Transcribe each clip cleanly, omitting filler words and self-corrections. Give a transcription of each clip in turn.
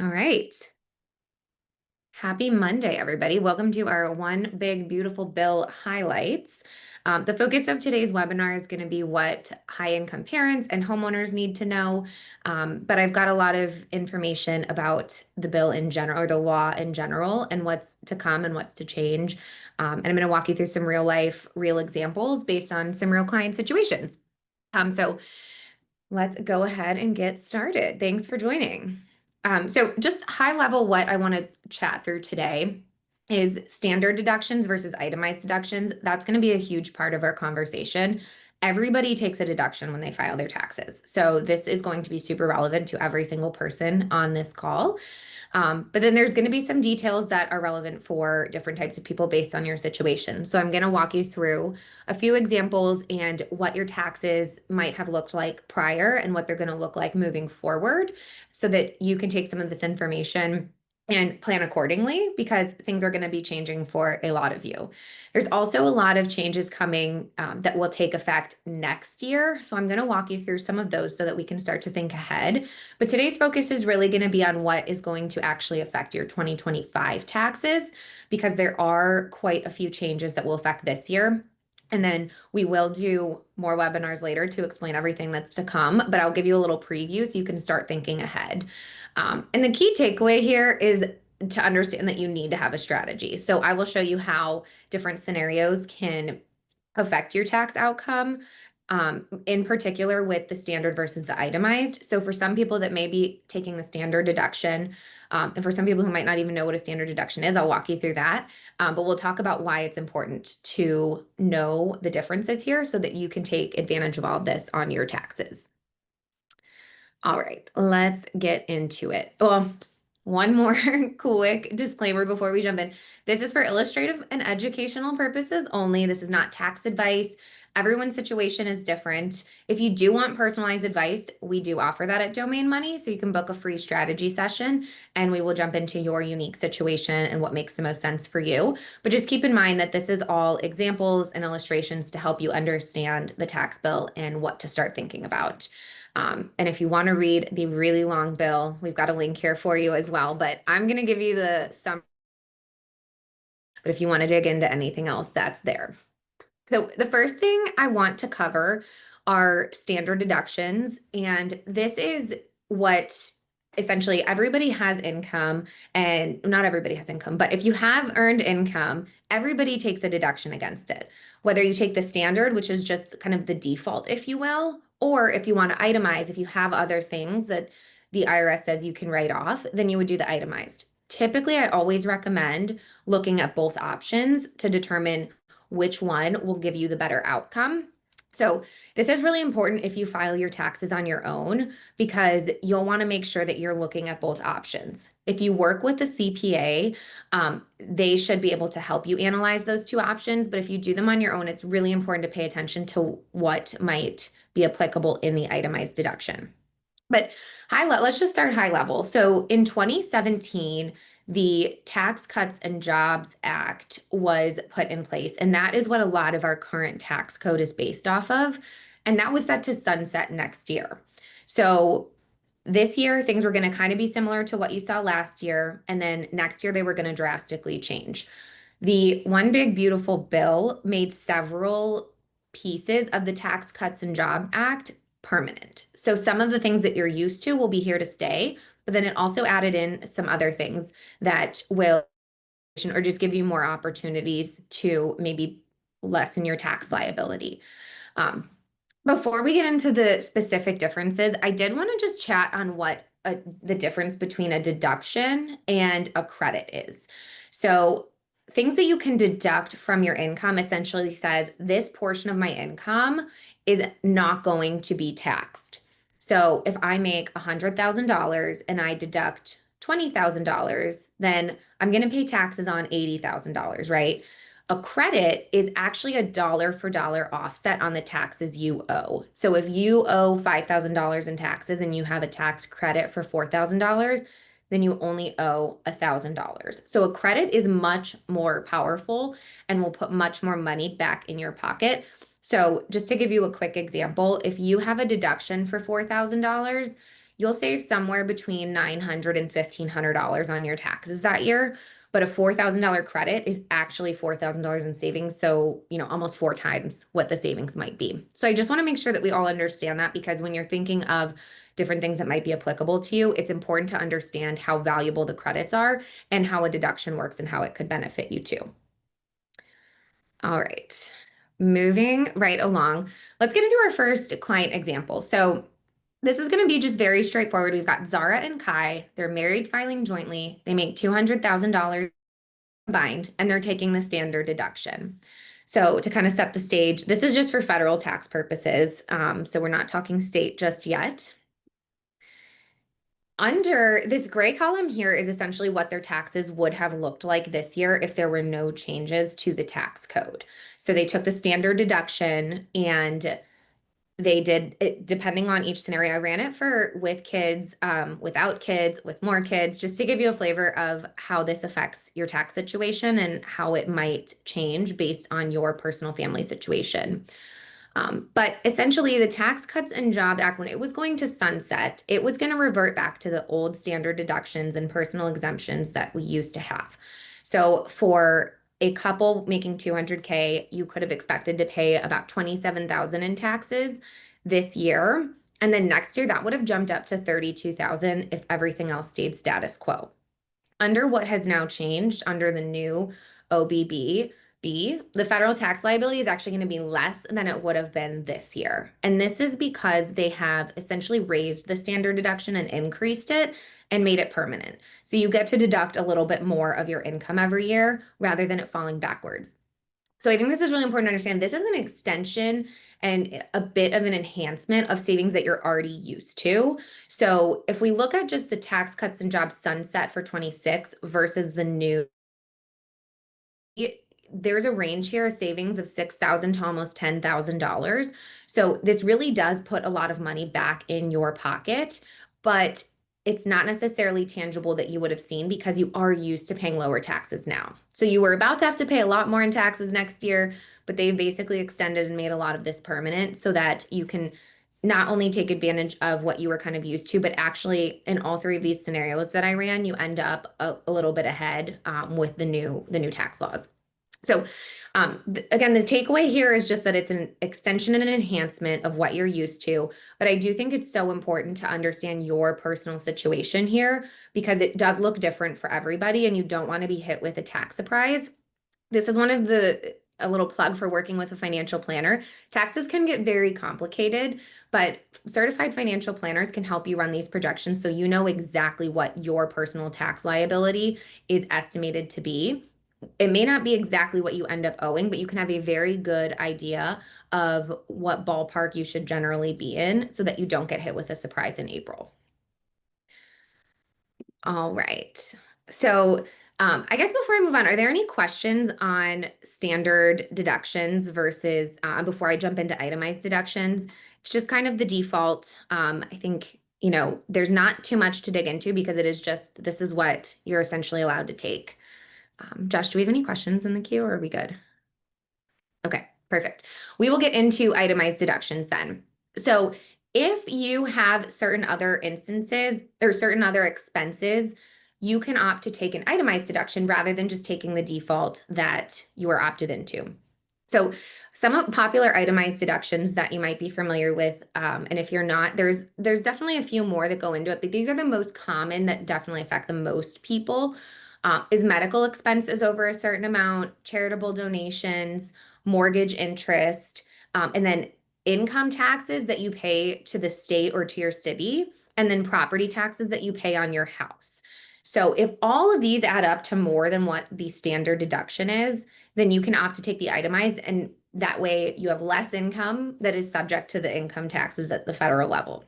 All right. Happy Monday, everybody. Welcome to our One Big Beautiful Bill highlights. The focus of today's webinar is going to be what high income parents and homeowners need to know. But I've got a lot of information about the bill in general, or the law in general, and what's to come and what's to change. And I'm going to walk you through some real life, real examples based on some real client situations. So let's go ahead and get started. Thanks for joining. So just high level, what I want to chat through today is standard deductions versus itemized deductions. That's going to be a huge part of our conversation. Everybody takes a deduction when they file their taxes. So this is going to be super relevant to every single person on this call. But then there's going to be some details that are relevant for different types of people based on your situation. So I'm going to walk you through a few examples and what your taxes might have looked like prior and what they're going to look like moving forward so that you can take some of this information and plan accordingly because things are going to be changing for a lot of you. There's also a lot of changes coming that will take effect next year. So I'm going to walk you through some of those so that we can start to think ahead. But today's focus is really going to be on what is going to actually affect your 2025 taxes because there are quite a few changes that will affect this year. And then we will do more webinars later to explain everything that's to come, but I'll give you a little preview so you can start thinking ahead. And the key takeaway here is to understand that you need to have a strategy. So I will show you how different scenarios can affect your tax outcome, in particular with the standard versus the itemized. So for some people that may be taking the standard deduction, and for some people who might not even know what a standard deduction is, I'll walk you through that. But we'll talk about why it's important to know the differences here so that you can take advantage of all of this on your taxes. All right, let's get into it. Well, one more quick disclaimer before we jump in. This is for illustrative and educational purposes only. This is not tax advice. Everyone's situation is different. If you do want personalized advice, we do offer that at Domain Money. So you can book a free strategy session and we will jump into your unique situation and what makes the most sense for you. But just keep in mind that this is all examples and illustrations to help you understand the tax bill and what to start thinking about. And if you want to read the really long bill, we've got a link here for you as well. But I'm going to give you the summary. But if you want to dig into anything else, that's there. So the first thing I want to cover are standard deductions. And this is what essentially everybody has income, and not everybody has income, but if you have earned income, everybody takes a deduction against it. Whether you take the standard, which is just kind of the default, if you will, or if you want to itemize, if you have other things that the IRS says you can write off, then you would do the itemized. Typically, I always recommend looking at both options to determine which one will give you the better outcome. So this is really important if you file your taxes on your own because you'll want to make sure that you're looking at both options. If you work with a CPA, they should be able to help you analyze those two options. But if you do them on your own, it's really important to pay attention to what might be applicable in the itemized deduction. But let's just start high level. So in 2017, the Tax Cuts and Jobs Act was put in place, and that is what a lot of our current tax code is based off of. And that was set to sunset next year. So this year, things were going to kind of be similar to what you saw last year. And then next year, they were going to drastically change. The One Big Beautiful Bill made several pieces of the Tax Cuts and Job Act permanent. So some of the things that you're used to will be here to stay, but then it also added in some other things that will or just give you more opportunities to maybe lessen your tax liability. Before we get into the specific differences, I did want to just chat on what the difference between a deduction and a credit is. So things that you can deduct from your income essentially says this portion of my income is not going to be taxed. So if I make $100,000 and I deduct $20,000, then I'm going to pay taxes on $80,000, right? A credit is actually a dollar for dollar offset on the taxes you owe. So if you owe $5,000 in taxes and you have a tax credit for $4,000, then you only owe $1,000. So a credit is much more powerful and will put much more money back in your pocket. So just to give you a quick example, if you have a deduction for $4,000, you'll save somewhere between $900 and $1,500 on your taxes that year. But a $4,000 credit is actually $4,000 in savings. So, almost four times what the savings might be. So I just want to make sure that we all understand that, because when you're thinking of different things that might be applicable to you, it's important to understand how valuable the credits are and how a deduction works and how it could benefit you too. All right, moving right along. Let's get into our first client example. So this is going to be just very straightforward. We've got Zara and Kai. They're married filing jointly. They make $200,000 combined, and they're taking the standard deduction. So to kind of set the stage, this is just for federal tax purposes. So we're not talking state just yet. Under this gray column here is essentially what their taxes would have looked like this year if there were no changes to the tax code. So they took the standard deduction and they did it depending on each scenario. I ran it for with kids, without kids, with more kids, just to give you a flavor of how this affects your tax situation and how it might change based on your personal family situation. But essentially, the Tax Cuts and Jobs Act, when it was going to sunset, it was going to revert back to the old standard deductions and personal exemptions that we used to have. So for a couple making 200K, you could have expected to pay about 27,000 in taxes this year. And then next year, that would have jumped up to 32,000 if everything else stayed status quo. Under what has now changed, under the new OBB, the federal tax liability is actually going to be less than it would have been this year. And this is because they have essentially raised the standard deduction and increased it and made it permanent. So you get to deduct a little bit more of your income every year rather than it falling backwards. So I think this is really important to understand. This is an extension and a bit of an enhancement of savings that you're already used to. So if we look at just the Tax Cuts and Jobs sunset for 26 versus the new, there's a range here, a savings of $6,000 to almost $10,000. So this really does put a lot of money back in your pocket, but it's not necessarily tangible that you would have seen because you are used to paying lower taxes now. So you were about to have to pay a lot more in taxes next year, but they basically extended and made a lot of this permanent so that you can not only take advantage of what you were kind of used to, but actually in all three of these scenarios that I ran, you end up a little bit ahead with the new tax laws. So again, the takeaway here is just that it's an extension and an enhancement of what you're used to. But I do think it's so important to understand your personal situation here because it does look different for everybody and you don't want to be hit with a tax surprise. This is one of a little plug for working with a financial planner. Taxes can get very complicated, but certified financial planners can help you run these projections so you know exactly what your personal tax liability is estimated to be. It may not be exactly what you end up owing, but you can have a very good idea of what ballpark you should generally be in so that you don't get hit with a surprise in April. All right. So I guess before I move on, are there any questions on standard deductions versus before I jump into itemized deductions? It's just kind of the default. I think, there's not too much to dig into because it is just, this is what you're essentially allowed to take. Josh, do we have any questions in the queue or are we good? Okay, perfect. We will get into itemized deductions then. So if you have certain other instances or certain other expenses, you can opt to take an itemized deduction rather than just taking the default that you are opted into. So some popular itemized deductions that you might be familiar with, and if you're not, there's definitely a few more that go into it, but these are the most common that definitely affect the most people. Is medical expenses over a certain amount, charitable donations, mortgage interest, and then income taxes that you pay to the state or to your city, and then property taxes that you pay on your house. So if all of these add up to more than what the standard deduction is, then you can opt to take the itemized, and that way you have less income that is subject to the income taxes at the federal level.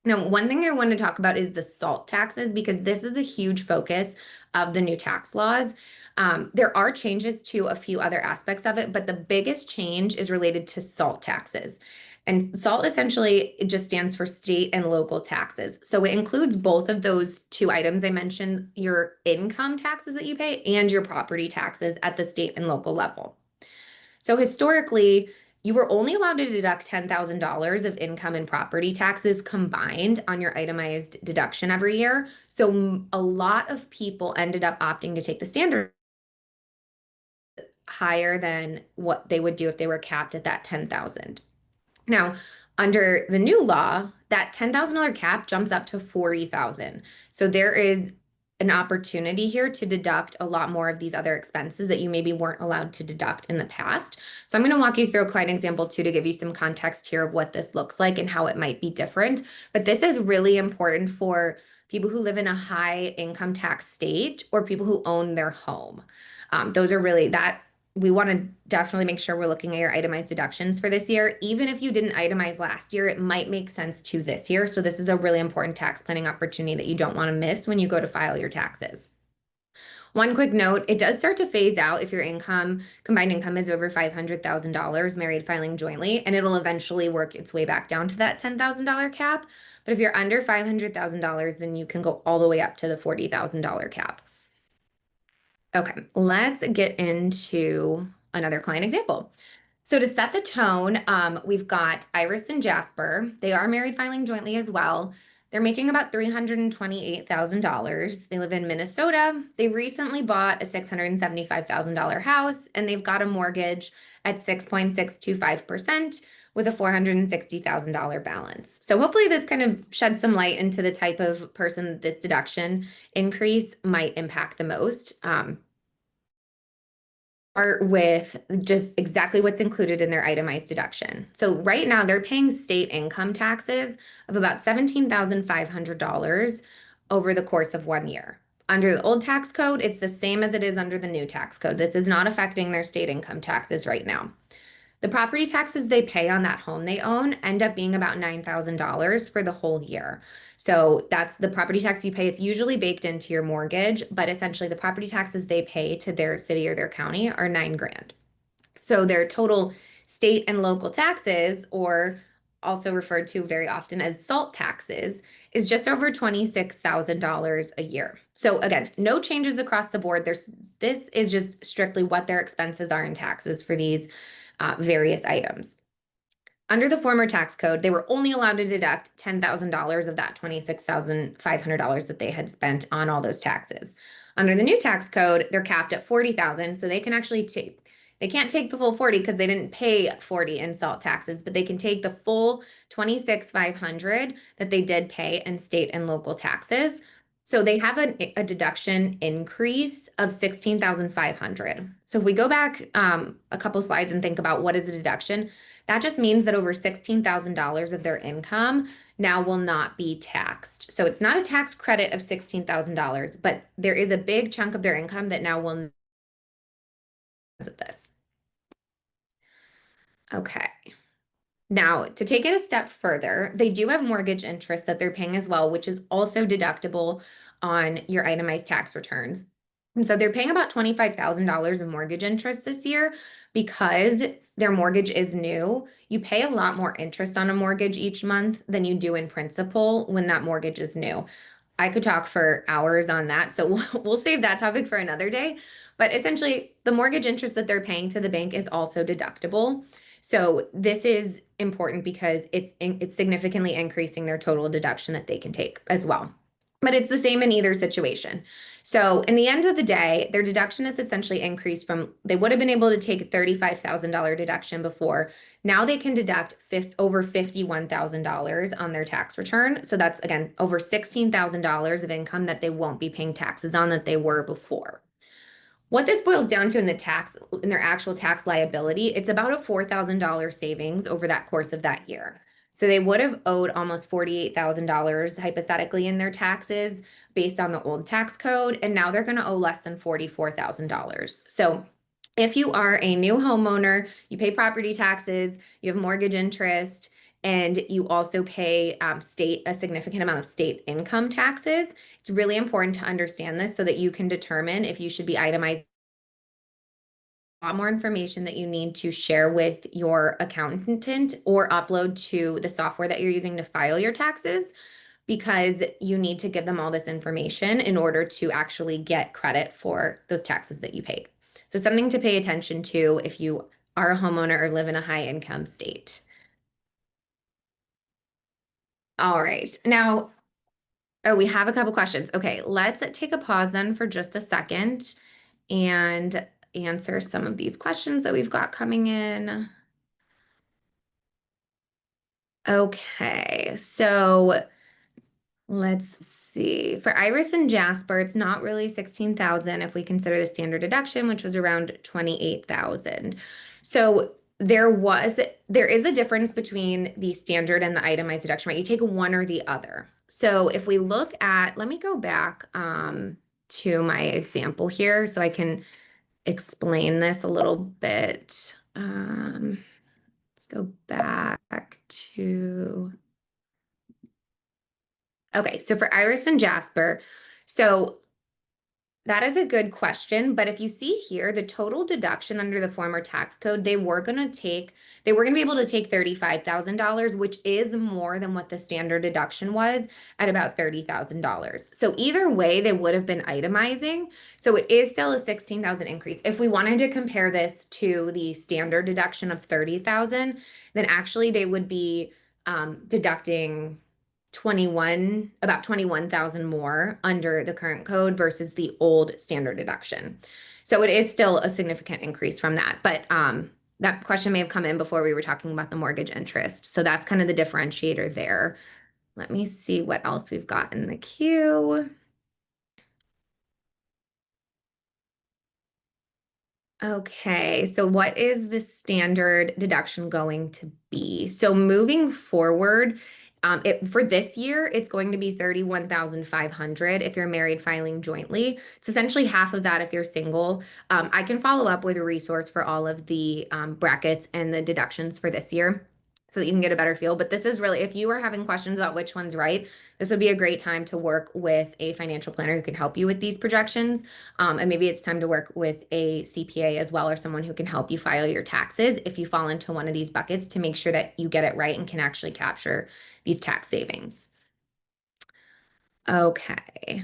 Now, one thing I want to talk about is the SALT taxes, because this is a huge focus of the new tax laws. There are changes to a few other aspects of it, but the biggest change is related to SALT taxes. And SALT essentially it just stands for state and local taxes. So it includes both of those two items I mentioned, your income taxes that you pay and your property taxes at the state and local level. So historically, you were only allowed to deduct $10,000 of income and property taxes combined on your itemized deduction every year. So a lot of people ended up opting to take the standard higher than what they would do if they were capped at that 10,000. Now, under the new law, that $10,000 cap jumps up to 40,000. So there is an opportunity here to deduct a lot more of these other expenses that you maybe weren't allowed to deduct in the past. So I'm going to walk you through a client example too to give you some context here of what this looks like and how it might be different. But this is really important for people who live in a high income tax state or people who own their home. Those are really that we want to definitely make sure we're looking at your itemized deductions for this year. Even if you didn't itemize last year, it might make sense to this year. So this is a really important tax planning opportunity that you don't want to miss when you go to file your taxes. One quick note, it does start to phase out if your combined income is over $500,000 married filing jointly, and it'll eventually work its way back down to that $10,000 cap. But if you're under $500,000, then you can go all the way up to the $40,000 cap. Okay, let's get into another client example. So to set the tone, we've got Iris and Jasper. They are married filing jointly as well. They're making about $328,000. They live in Minnesota. They recently bought a $675,000 house, and they've got a mortgage at 6.625% with a $460,000 balance. So hopefully this kind of sheds some light into the type of person that this deduction increase might impact the most. Start with just exactly what's included in their itemized deduction. So right now they're paying state income taxes of about $17,500 over the course of 1 year. Under the old tax code, it's the same as it is under the new tax code. This is not affecting their state income taxes right now. The property taxes they pay on that home they own end up being about $9,000 for the whole year. So that's the property tax you pay. It's usually baked into your mortgage, but essentially the property taxes they pay to their city or their county are 9 grand. So their total state and local taxes, or also referred to very often as SALT taxes, is just over $26,000 a year. So again, no changes across the board. This is just strictly what their expenses are in taxes for these various items. Under the former tax code, they were only allowed to deduct $10,000 of that $26,500 that they had spent on all those taxes. Under the new tax code, they're capped at $40,000, so they can actually they can't take the full 40 because they didn't pay 40 in SALT taxes, but they can take the full $26,500 that they did pay in state and local taxes. So they have a deduction increase of $16,500. So if we go back a couple slides and think about what is a deduction, that just means that over $16,000 of their income now will not be taxed. So it's not a tax credit of $16,000, but there is a big chunk of their income that now will visit this. Okay. Now, to take it a step further, they do have mortgage interest that they're paying as well, which is also deductible on your itemized tax returns. And so they're paying about $25,000 in mortgage interest this year because their mortgage is new. You pay a lot more interest on a mortgage each month than you do in principal when that mortgage is new. I could talk for hours on that, so we'll save that topic for another day. But essentially, the mortgage interest that they're paying to the bank is also deductible. So this is important because it's significantly increasing their total deduction that they can take as well. But it's the same in either situation. So in the end of the day, their deduction is essentially increased from, they would have been able to take a $35,000 deduction before. Now they can deduct over $51,000 on their tax return. So that's, again, over $16,000 of income that they won't be paying taxes on that they were before. What this boils down to in their actual tax liability, it's about a $4,000 savings over that course of that year. So they would have owed almost $48,000 hypothetically in their taxes based on the old tax code, and now they're going to owe less than $44,000. So if you are a new homeowner, you pay property taxes, you have mortgage interest, and you also pay a significant amount of state income taxes, it's really important to understand this so that you can determine if you should be itemized. A lot more information that you need to share with your accountant or upload to the software that you're using to file your taxes, because you need to give them all this information in order to actually get credit for those taxes that you paid. So something to pay attention to if you are a homeowner or live in a high income state. All right. Now, oh, we have a couple questions. Okay, let's take a pause then for just a second and answer some of these questions that we've got coming in. Okay, so let's see. For Iris and Jasper, it's not really 16,000 if we consider the standard deduction, which was around 28,000. So there is a difference between the standard and the itemized deduction, right? You take one or the other. So if we look at, let me go back to my example here so I can explain this a little bit. Let's go back to Okay, so for Iris and Jasper, so that is a good question, but if you see here, the total deduction under the former tax code, they were going to be able to take $35,000, which is more than what the standard deduction was at about $30,000. So either way, they would have been itemizing. So it is still a 16,000 increase. If we wanted to compare this to the standard deduction of 30,000, then actually they would be deducting about 21,000 more under the current code versus the old standard deduction. So it is still a significant increase from that. But that question may have come in before we were talking about the mortgage interest. So that's kind of the differentiator there. Let me see what else we've got in the queue. Okay, so what is the standard deduction going to be? So moving forward, for this year, it's going to be 31,500 if you're married filing jointly. It's essentially half of that if you're single. I can follow up with a resource for all of the brackets and the deductions for this year so that you can get a better feel. But this is really, if you are having questions about which one's right, this would be a great time to work with a financial planner who can help you with these projections. And maybe it's time to work with a CPA as well, or someone who can help you file your taxes if you fall into one of these buckets to make sure that you get it right and can actually capture these tax savings. Okay,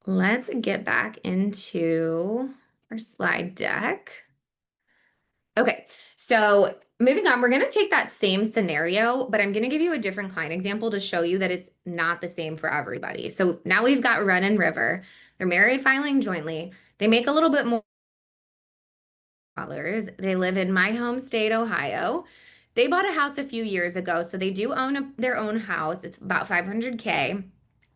let's get back into our slide deck. Okay, so moving on, we're going to take that same scenario, but I'm going to give you a different client example to show you that it's not the same for everybody. So now we've got Ren and River. They're married filing jointly. They make a little bit more dollars. They live in my home state, Ohio. They bought a house a few years ago, so they do own their own house. It's about 500K.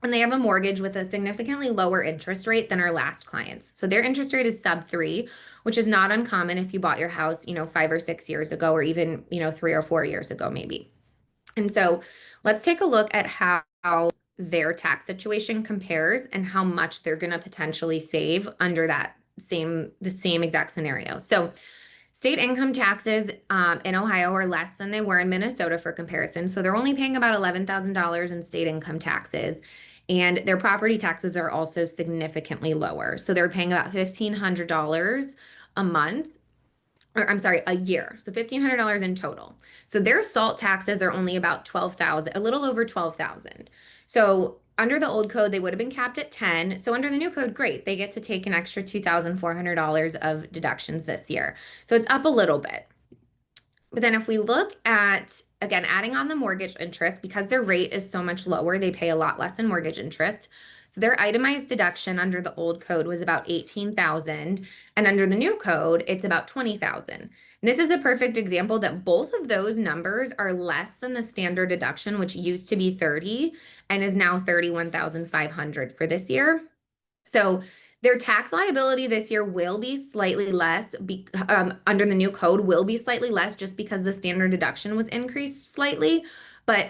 And they have a mortgage with a significantly lower interest rate than our last clients. So their interest rate is sub 3, which is not uncommon if you bought your house, 5 or 6 years ago, or even, 3 or 4 years ago, maybe. And so let's take a look at how their tax situation compares and how much they're going to potentially save under the same exact scenario. So state income taxes in Ohio are less than they were in Minnesota for comparison. So they're only paying about $11,000 in state income taxes. And their property taxes are also significantly lower. So they're paying about $1,500 a month, or I'm sorry, a year. So $1,500 in total. So their SALT taxes are only about 12,000, a little over 12,000. So under the old code, they would have been capped at 10. So under the new code, great. They get to take an extra $2,400 of deductions this year. So it's up a little bit. But then if we look at, again, adding on the mortgage interest, because their rate is so much lower, they pay a lot less in mortgage interest. So their itemized deduction under the old code was about 18,000, and under the new code, it's about 20,000. This is a perfect example that both of those numbers are less than the standard deduction, which used to be 30 and is now 31,500 for this year. So their tax liability this year will be slightly less under the new code will be slightly less just because the standard deduction was increased slightly, but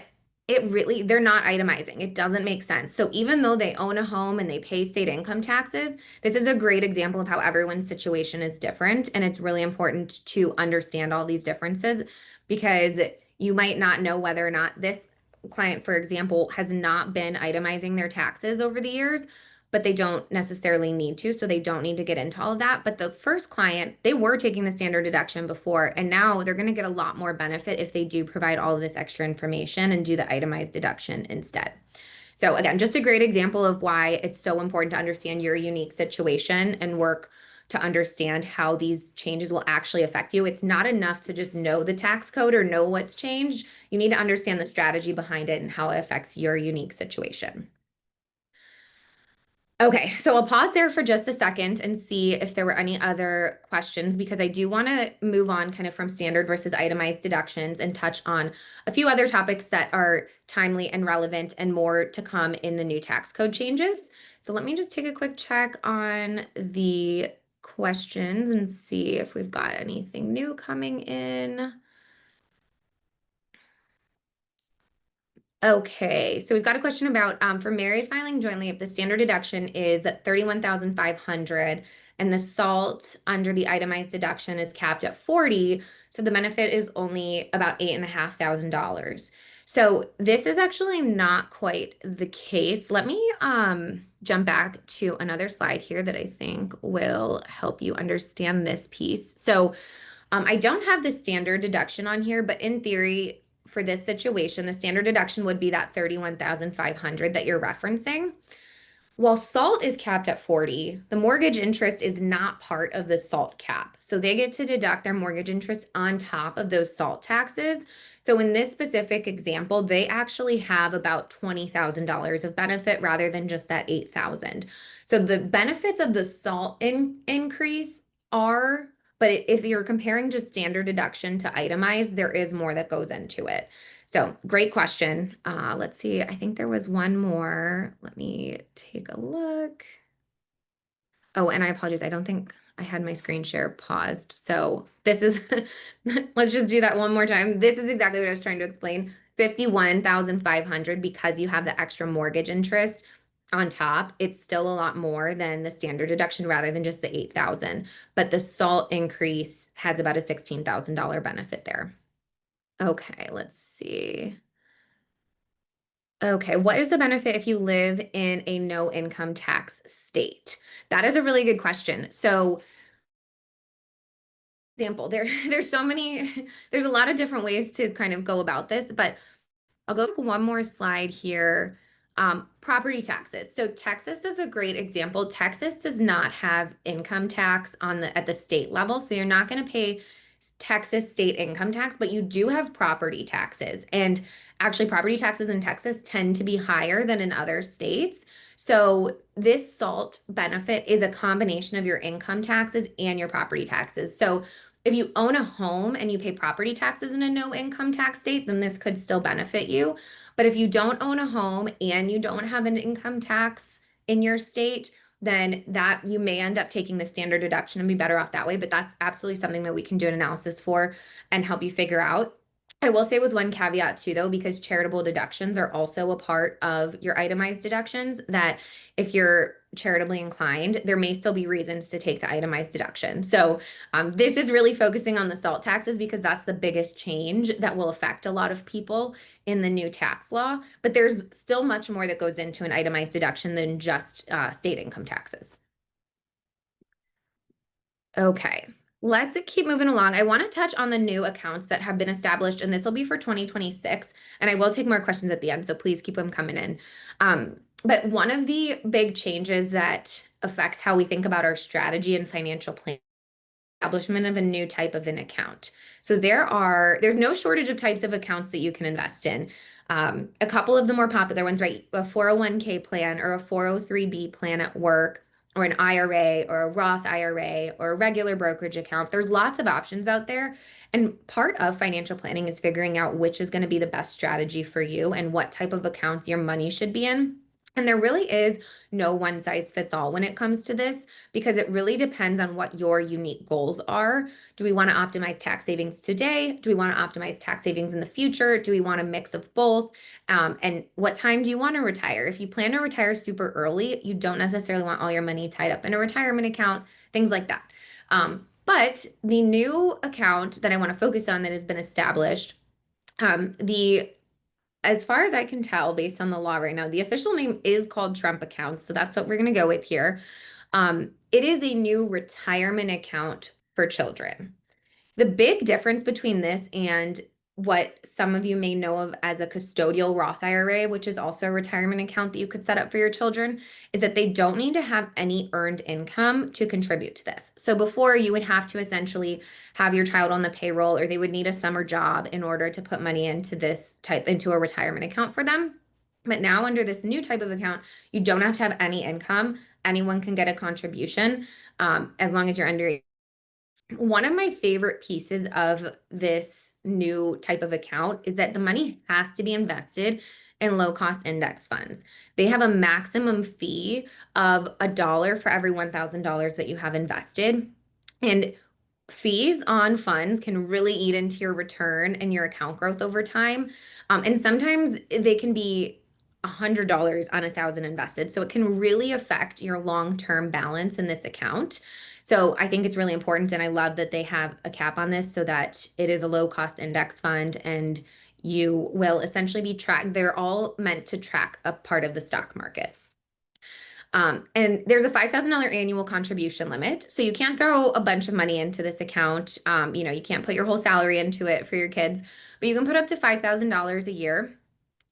they're not itemizing. It doesn't make sense. So even though they own a home and they pay state income taxes, this is a great example of how everyone's situation is different. And it's really important to understand all these differences because you might not know whether or not this client, for example, has not been itemizing their taxes over the years, but they don't necessarily need to, so they don't need to get into all of that. But the first client, they were taking the standard deduction before, and now they're going to get a lot more benefit if they do provide all of this extra information and do the itemized deduction instead. So again, just a great example of why it's so important to understand your unique situation and work to understand how these changes will actually affect you. It's not enough to just know the tax code or know what's changed. You need to understand the strategy behind it and how it affects your unique situation. Okay, so I'll pause there for just a second and see if there were any other questions because I do want to move on kind of from standard versus itemized deductions and touch on a few other topics that are timely and relevant and more to come in the new tax code changes. So let me just take a quick check on the questions and see if we've got anything new coming in. Okay, so we've got a question about for married filing jointly, if the standard deduction is 31,500 and the SALT under the itemized deduction is capped at 40, so the benefit is only about $8,500. So this is actually not quite the case. Let me jump back to another slide here that I think will help you understand this piece. So I don't have the standard deduction on here, but in theory, for this situation, the standard deduction would be that 31,500 that you're referencing. While SALT is capped at 40, the mortgage interest is not part of the SALT cap. So they get to deduct their mortgage interest on top of those SALT taxes. So in this specific example, they actually have about $20,000 of benefit rather than just that 8,000. So the benefits of the SALT increase are, but if you're comparing just standard deduction to itemized, there is more that goes into it. So great question. Let's see. I think there was one more. Let me take a look. Oh, and I apologize. I don't think I had my screen share paused. So this is, let's just do that one more time. This is exactly what I was trying to explain. 51,500 because you have the extra mortgage interest on top. It's still a lot more than the standard deduction rather than just the 8,000. But the SALT increase has about a $16,000 benefit there. Okay, let's see. Okay, what is the benefit if you live in a no income tax state? That is a really good question. So, example, there's so many, there's a lot of different ways to kind of go about this, but I'll go to one more slide here. Property taxes. So Texas is a great example. Texas does not have income tax on the at the state level, so you're not going to pay Texas state income tax, but you do have property taxes. And actually, property taxes in Texas tend to be higher than in other states. So this SALT benefit is a combination of your income taxes and your property taxes. So if you own a home and you pay property taxes in a no income tax state, then this could still benefit you. But if you don't own a home and you don't have an income tax in your state, then that you may end up taking the standard deduction and be better off that way. But that's absolutely something that we can do an analysis for and help you figure out. I will say with one caveat too, though, because charitable deductions are also a part of your itemized deductions, that if you're charitably inclined, there may still be reasons to take the itemized deduction. So this is really focusing on the SALT taxes because that's the biggest change that will affect a lot of people in the new tax law. But there's still much more that goes into an itemized deduction than just state income taxes. Okay, let's keep moving along. I want to touch on the new accounts that have been established, and this will be for 2026. And I will take more questions at the end, so please keep them coming in. But one of the big changes that affects how we think about our strategy and financial plan establishment of a new type of an account. So there's no shortage of types of accounts that you can invest in. A couple of the more popular ones, right? A 401k plan or a 403b plan at work, or an IRA or a Roth IRA or a regular brokerage account. There's lots of options out there. And part of financial planning is figuring out which is going to be the best strategy for you and what type of accounts your money should be in. And there really is no one size fits all when it comes to this because it really depends on what your unique goals are. Do we want to optimize tax savings today? Do we want to optimize tax savings in the future? Do we want a mix of both? And what time do you want to retire? If you plan to retire super early, you don't necessarily want all your money tied up in a retirement account, things like that. But the new account that I want to focus on that has been established, as far as I can tell, based on the law right now, the official name is called Trump accounts. So that's what we're going to go with here. It is a new retirement account for children. The big difference between this and what some of you may know of as a custodial Roth IRA, which is also a retirement account that you could set up for your children, is that they don't need to have any earned income to contribute to this. So before, you would have to essentially have your child on the payroll, or they would need a summer job in order to put money into a retirement account for them. But now, under this new type of account, you don't have to have any income. Anyone can get a contribution, as long as you're under. One of my favorite pieces of this new type of account is that the money has to be invested in low cost index funds. They have a maximum fee of $1 for every $1,000 that you have invested. And fees on funds can really eat into your return and your account growth over time. And sometimes they can be $100 on 1,000 invested. So it can really affect your long-term balance in this account. So I think it's really important. And I love that they have a cap on this so that it is a low cost index fund, and you will essentially be tracked. They're all meant to track a part of the stock market. And there's a $5,000 annual contribution limit. So you can't throw a bunch of money into this account. You can't put your whole salary into it for your kids, but you can put up to $5,000 a year.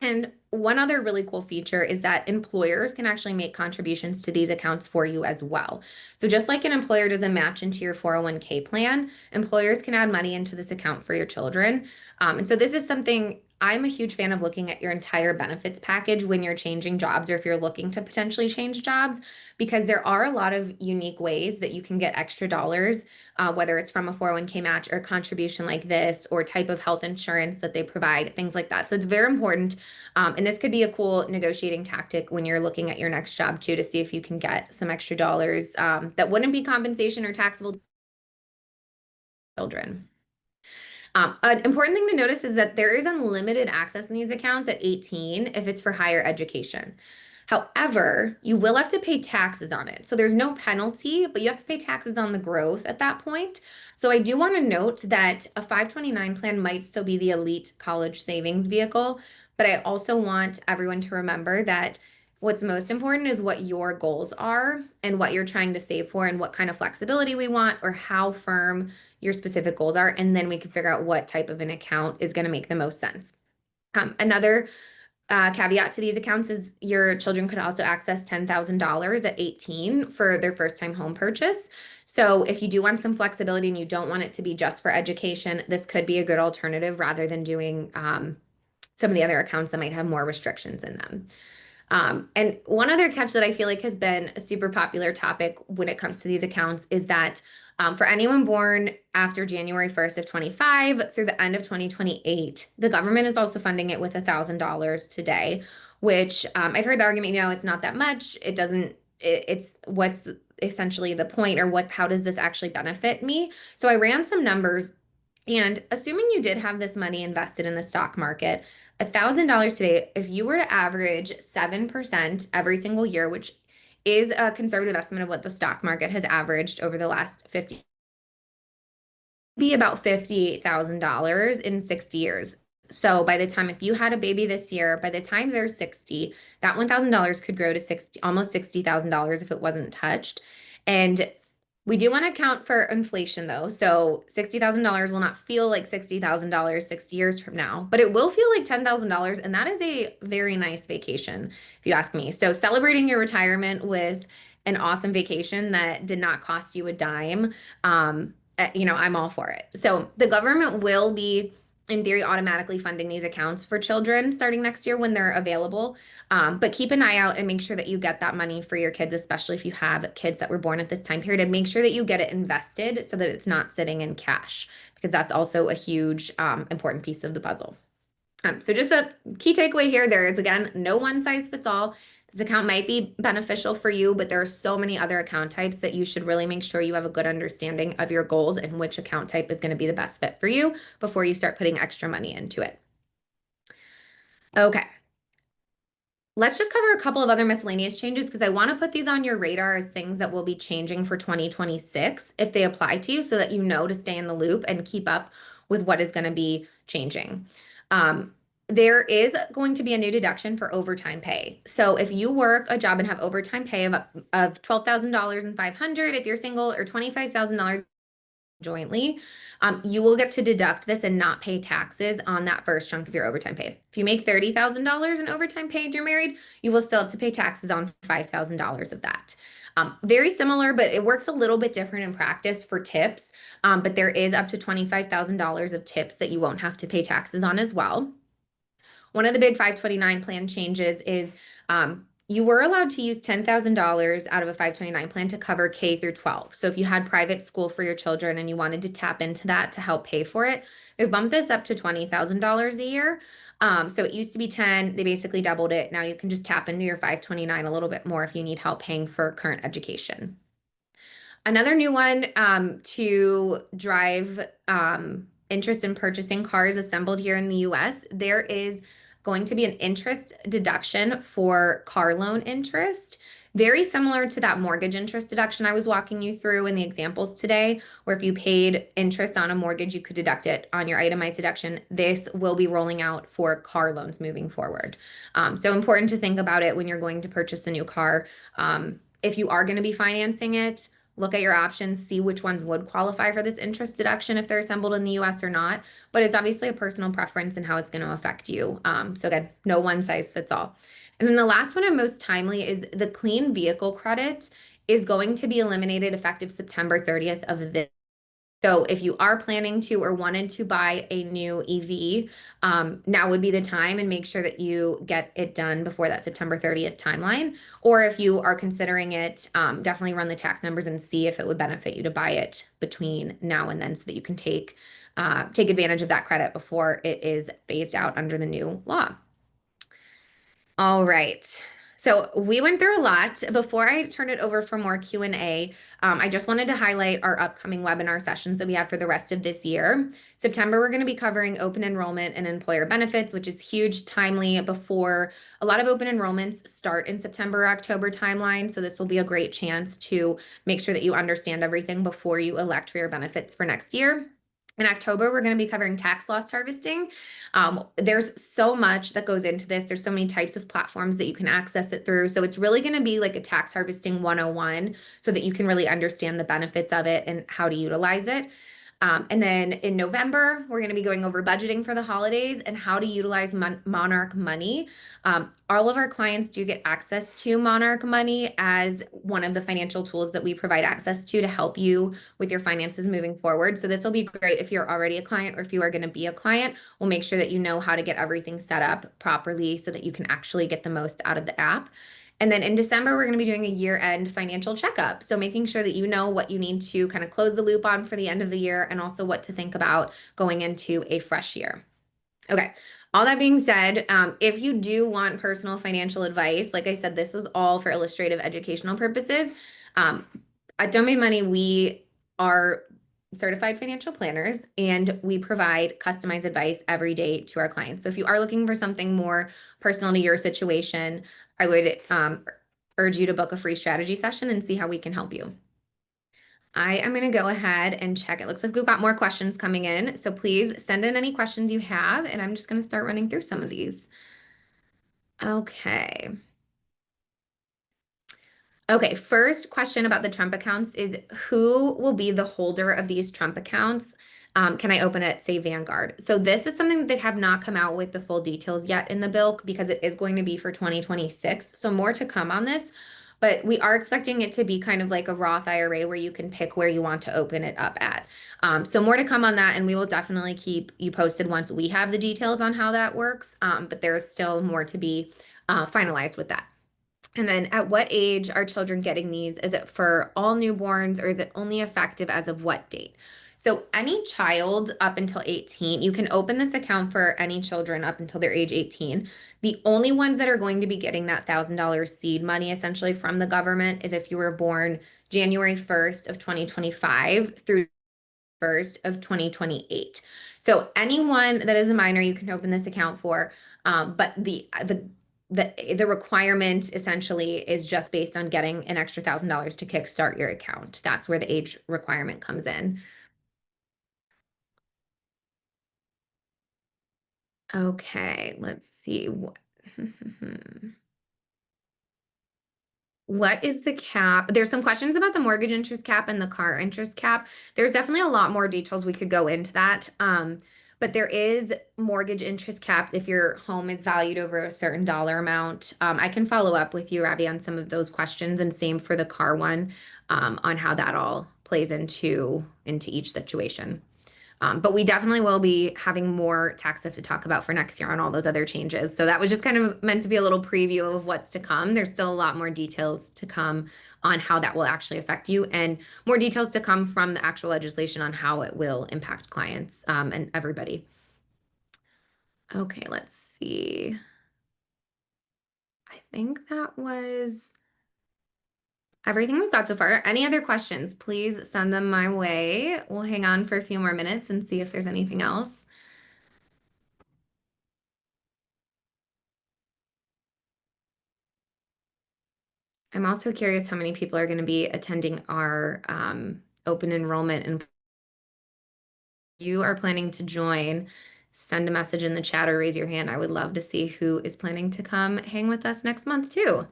And one other really cool feature is that employers can actually make contributions to these accounts for you as well. So just like an employer does a match into your 401k plan, employers can add money into this account for your children. And so this is something I'm a huge fan of, looking at your entire benefits package when you're changing jobs, or if you're looking to potentially change jobs, because there are a lot of unique ways that you can get extra dollars, whether it's from a 401k match or contribution like this, or type of health insurance that they provide, things like that. So it's very important. And this could be a cool negotiating tactic when you're looking at your next job too, to see if you can get some extra dollars that wouldn't be compensation or taxable to children. An important thing to notice is that there is unlimited access in these accounts at 18 if it's for higher education. However, you will have to pay taxes on it. So there's no penalty, but you have to pay taxes on the growth at that point. So I do want to note that a 529 plan might still be the elite college savings vehicle, but I also want everyone to remember that what's most important is what your goals are and what you're trying to save for, and what kind of flexibility we want, or how firm your specific goals are. And then we can figure out what type of an account is going to make the most sense. Another caveat to these accounts is your children could also access $10,000 at 18 for their first time home purchase. So if you do want some flexibility and you don't want it to be just for education, this could be a good alternative rather than doing some of the other accounts that might have more restrictions in them. And one other catch that I feel like has been a super popular topic when it comes to these accounts is that for anyone born after January 1st of 25 through the end of 2028, the government is also funding it with $1,000 today, which I've heard the argument, it's not that much. It doesn't, it's what's essentially the point, or how does this actually benefit me? So I ran some numbers, and assuming you did have this money invested in the stock market, $1,000 today, if you were to average 7% every single year, which is a conservative estimate of what the stock market has averaged over the last 50, be about $58,000 in 60 years. So by the time, if you had a baby this year, by the time they're 60, that $1,000 could grow to almost $60,000 if it wasn't touched. And we do want to account for inflation though. So $60,000 will not feel like $60,000 60 years from now, but it will feel like $10,000. And that is a very nice vacation, if you ask me. So celebrating your retirement with an awesome vacation that did not cost you a dime, I'm all for it. So the government will be, in theory, automatically funding these accounts for children starting next year when they're available. But keep an eye out and make sure that you get that money for your kids, especially if you have kids that were born at this time period, and make sure that you get it invested so that it's not sitting in cash, because that's also a huge, important piece of the puzzle. So just a key takeaway here, there is, again, no one size fits all. This account might be beneficial for you, but there are so many other account types that you should really make sure you have a good understanding of your goals and which account type is going to be the best fit for you before you start putting extra money into it. Okay. Let's just cover a couple of other miscellaneous changes, because I want to put these on your radar as things that will be changing for 2026 if they apply to you, so that you know to stay in the loop and keep up with what is going to be changing. There is going to be a new deduction for overtime pay. So if you work a job and have overtime pay of $12,500 if you're single, or $25,000 jointly, you will get to deduct this and not pay taxes on that first chunk of your overtime pay. If you make $30,000 in overtime pay and you're married, you will still have to pay taxes on $5,000 of that. Very similar, but it works a little bit different in practice for tips. But there is up to $25,000 of tips that you won't have to pay taxes on as well. One of the big 529 plan changes is you were allowed to use $10,000 out of a 529 plan to cover K through 12. So if you had private school for your children and you wanted to tap into that to help pay for it, they've bumped this up to $20,000 a year. So it used to be 10, they basically doubled it. Now you can just tap into your 529 a little bit more if you need help paying for current education. Another new one to drive interest in purchasing cars assembled here in the US, there is going to be an interest deduction for car loan interest. Very similar to that mortgage interest deduction I was walking you through in the examples today, where if you paid interest on a mortgage, you could deduct it on your itemized deduction. This will be rolling out for car loans moving forward. So important to think about it when you're going to purchase a new car. If you are going to be financing it, look at your options, see which ones would qualify for this interest deduction if they're assembled in the US or not. But it's obviously a personal preference and how it's going to affect you. So again, no one size fits all. And then the last one and most timely is the clean vehicle credit is going to be eliminated effective September 30th of this. So if you are planning to or wanted to buy a new EV, now would be the time, and make sure that you get it done before that September 30th timeline. Or if you are considering it, definitely run the tax numbers and see if it would benefit you to buy it between now and then so that you can take advantage of that credit before it is phased out under the new law. All right. So we went through a lot. Before I turn it over for more Q&A, I just wanted to highlight our upcoming webinar sessions that we have for the rest of this year. September, we're going to be covering open enrollment and employer benefits, which is huge, timely before a lot of open enrollments start in September, October timeline. So this will be a great chance to make sure that you understand everything before you elect for your benefits for next year. In October, we're going to be covering tax loss harvesting. There's so much that goes into this. There's so many types of platforms that you can access it through. So it's really going to be like a tax harvesting 101 so that you can really understand the benefits of it and how to utilize it. And then in November, we're going to be going over budgeting for the holidays and how to utilize Monarch Money. All of our clients do get access to Monarch Money as one of the financial tools that we provide access to help you with your finances moving forward. So this will be great if you're already a client or if you are going to be a client. We'll make sure that you know how to get everything set up properly so that you can actually get the most out of the app. And then in December, we're going to be doing a year-end financial checkup. So making sure that you know what you need to kind of close the loop on for the end of the year and also what to think about going into a fresh year. Okay. All that being said, if you do want personal financial advice, like I said, this is all for illustrative educational purposes. At Domain Money, we are certified financial planners and we provide customized advice every day to our clients. So if you are looking for something more personal to your situation, I would urge you to book a free strategy session and see how we can help you. I am going to go ahead and check. It looks like we've got more questions coming in. So please send in any questions you have, and I'm just going to start running through some of these. Okay. Okay, first question about the Trump accounts is who will be the holder of these Trump accounts? Can I open it, say Vanguard? So this is something that they have not come out with the full details yet in the bill because it is going to be for 2026. So more to come on this, but we are expecting it to be kind of like a Roth IRA where you can pick where you want to open it up at. So more to come on that, and we will definitely keep you posted once we have the details on how that works. But there is still more to be finalized with that. And then at what age are children getting these? Is it for all newborns or is it only effective as of what date? So any child up until 18, you can open this account for any children up until their age 18. The only ones that are going to be getting that $1,000 seed money essentially from the government is if you were born January 1st of 2025 through 1st of 2028. So anyone that is a minor, you can open this account for. But the requirement essentially is just based on getting an extra $1,000 to kickstart your account. That's where the age requirement comes in. Okay, let's see. What is the cap? There's some questions about the mortgage interest cap and the car interest cap. There's definitely a lot more details we could go into that. But there is mortgage interest caps if your home is valued over a certain dollar amount. I can follow up with you, Ravi, on some of those questions, and same for the car one, on how that all plays into each situation. But we definitely will be having more tax stuff to talk about for next year on all those other changes. So that was just kind of meant to be a little preview of what's to come. There's still a lot more details to come on how that will actually affect you, and more details to come from the actual legislation on how it will impact clients, and everybody. Okay, let's see. I think that was everything we've got so far. Any other questions, please send them my way. We'll hang on for a few more minutes and see if there's anything else. I'm also curious how many people are going to be attending our open enrollment. And if you are planning to join, send a message in the chat or raise your hand. I would love to see who is planning to come hang with us next month too.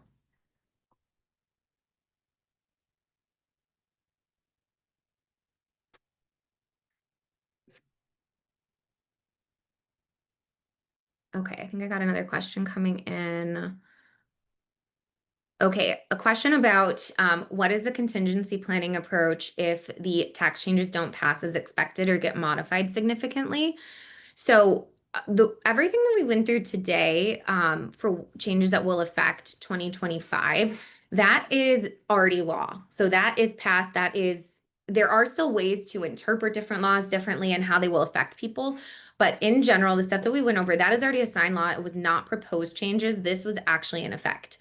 Okay, I think I got another question coming in. Okay, a question about what is the contingency planning approach if the tax changes don't pass as expected or get modified significantly? So the everything that we went through today, for changes that will affect 2025, that is already law. So that is passed. That is, there are still ways to interpret different laws differently and how they will affect people. But in general, the stuff that we went over, that is already a signed law. It was not proposed changes. This was actually in effect.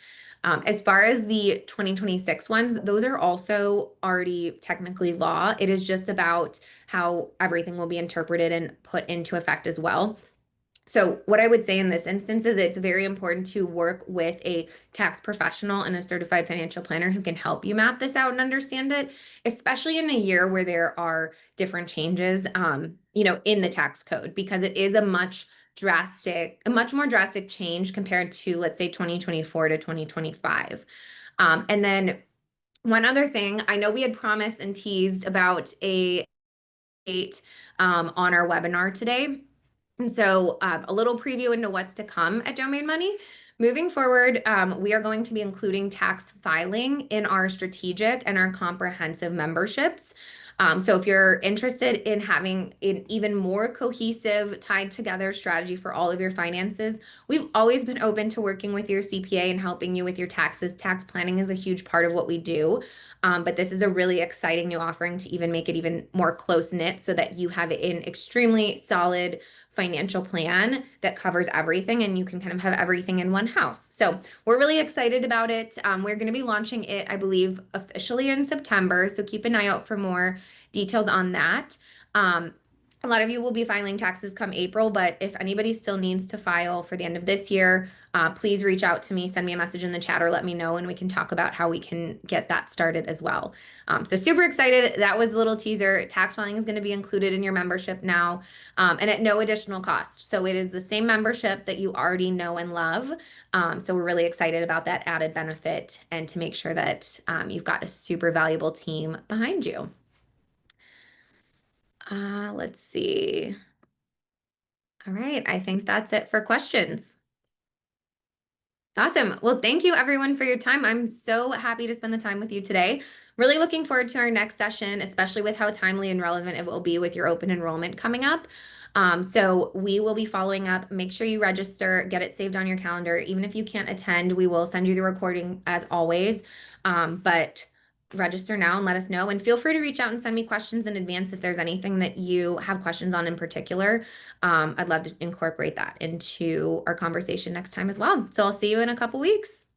As far as the 2026 ones, those are also already technically law. It is just about how everything will be interpreted and put into effect as well. So what I would say in this instance is it's very important to work with a tax professional and a certified financial planner who can help you map this out and understand it, especially in a year where there are different changes, in the tax code, because it is a much more drastic change compared to, let's say, 2024 to 2025. And then one other thing, I know we had promised and teased about a date on our webinar today. And so a little preview into what's to come at Domain Money. Moving forward, we are going to be including tax filing in our strategic and our comprehensive memberships. So if you're interested in having an even more cohesive, tied together strategy for all of your finances, we've always been open to working with your CPA and helping you with your taxes. Tax planning is a huge part of what we do. But this is a really exciting new offering to even make it even more close knit so that you have an extremely solid financial plan that covers everything and you can kind of have everything in one house. So we're really excited about it. We're going to be launching it, I believe, officially in September. So keep an eye out for more details on that. A lot of you will be filing taxes come April, but if anybody still needs to file for the end of this year, please reach out to me, send me a message in the chat or let me know and we can talk about how we can get that started as well. So super excited. That was a little teaser. Tax filing is going to be included in your membership now, and at no additional cost. So it is the same membership that you already know and love. So we're really excited about that added benefit and to make sure that you've got a super valuable team behind you. Let's see. All right, I think that's it for questions. Awesome. Well, thank you everyone for your time. I'm so happy to spend the time with you today. Really looking forward to our next session, especially with how timely and relevant it will be with your open enrollment coming up. So we will be following up. Make sure you register, get it saved on your calendar. Even if you can't attend, we will send you the recording as always. But register now and let us know. And feel free to reach out and send me questions in advance if there's anything that you have questions on in particular. I'd love to incorporate that into our conversation next time as well. So I'll see you in a couple weeks.